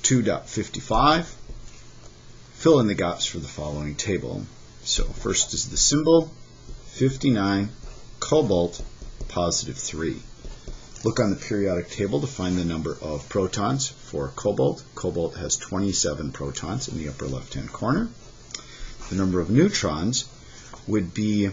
2.55. Fill in the gaps for the following table. So first is the symbol, 59, cobalt, positive 3. Look on the periodic table to find the number of protons for cobalt. Cobalt has 27 protons in the upper left-hand corner. The number of neutrons would be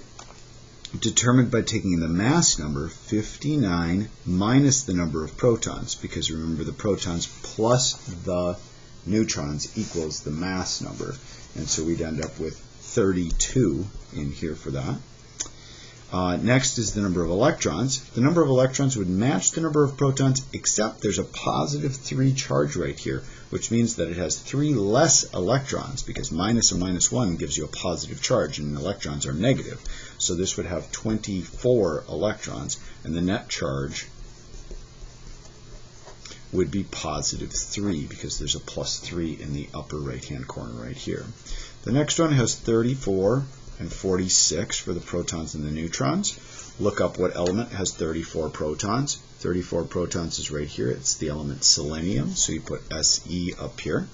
determined by taking the mass number, 59, minus the number of protons, because remember the protons plus the neutrons equals the mass number. And so we'd end up with 32 in here for that. Next is the number of electrons. The number of electrons would match the number of protons, except there's a positive 3 charge right here, which means that it has 3 less electrons, because minus and minus 1 gives you a positive charge, and electrons are negative. So this would have 24 electrons, and the net charge would be positive 3, because there's a plus 3 in the upper right-hand corner right here. The next one has 34 and 46 for the protons and the neutrons. Look up what element has 34 protons. 34 protons is right here. It's the element selenium, so you put Se up here.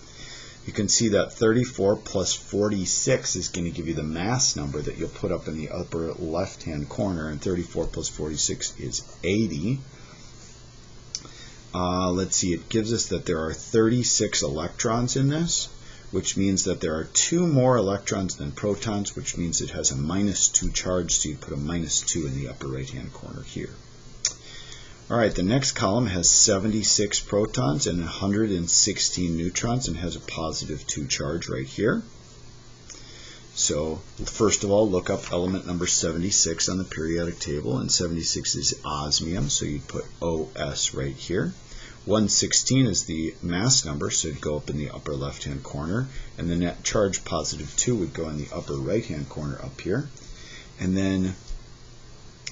You can see that 34 plus 46 is going to give you the mass number that you'll put up in the upper left-hand corner, and 34 plus 46 is 80. Let's see, it gives us that there are 36 electrons in this, which means that there are 2 more electrons than protons, which means it has a minus 2 charge, so you put a minus 2 in the upper right-hand corner here. Alright, the next column has 76 protons and 116 neutrons and has a positive 2 charge right here. So first of all, look up element number 76 on the periodic table, and 76 is osmium, so you'd put OS right here. 116 is the mass number, so it'd go up in the upper left-hand corner, and the net charge, positive 2, would go in the upper right-hand corner up here. And then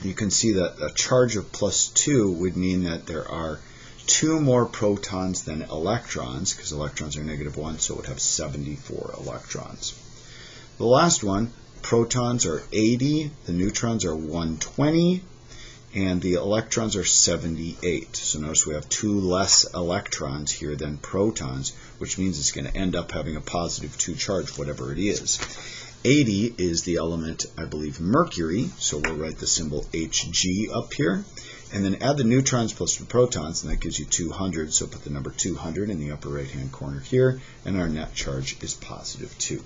you can see that a charge of plus 2 would mean that there are 2 more protons than electrons, because electrons are negative 1, so it would have 74 electrons. The last one, protons are 80, the neutrons are 120, and the electrons are 78. So notice we have 2 less electrons here than protons, which means it's going to end up having a positive 2 charge, whatever it is. 80 is the element, I believe, mercury, so we'll write the symbol Hg up here, and then add the neutrons plus the protons, and that gives you 200, so put the number 200 in the upper right-hand corner here, and our net charge is positive 2.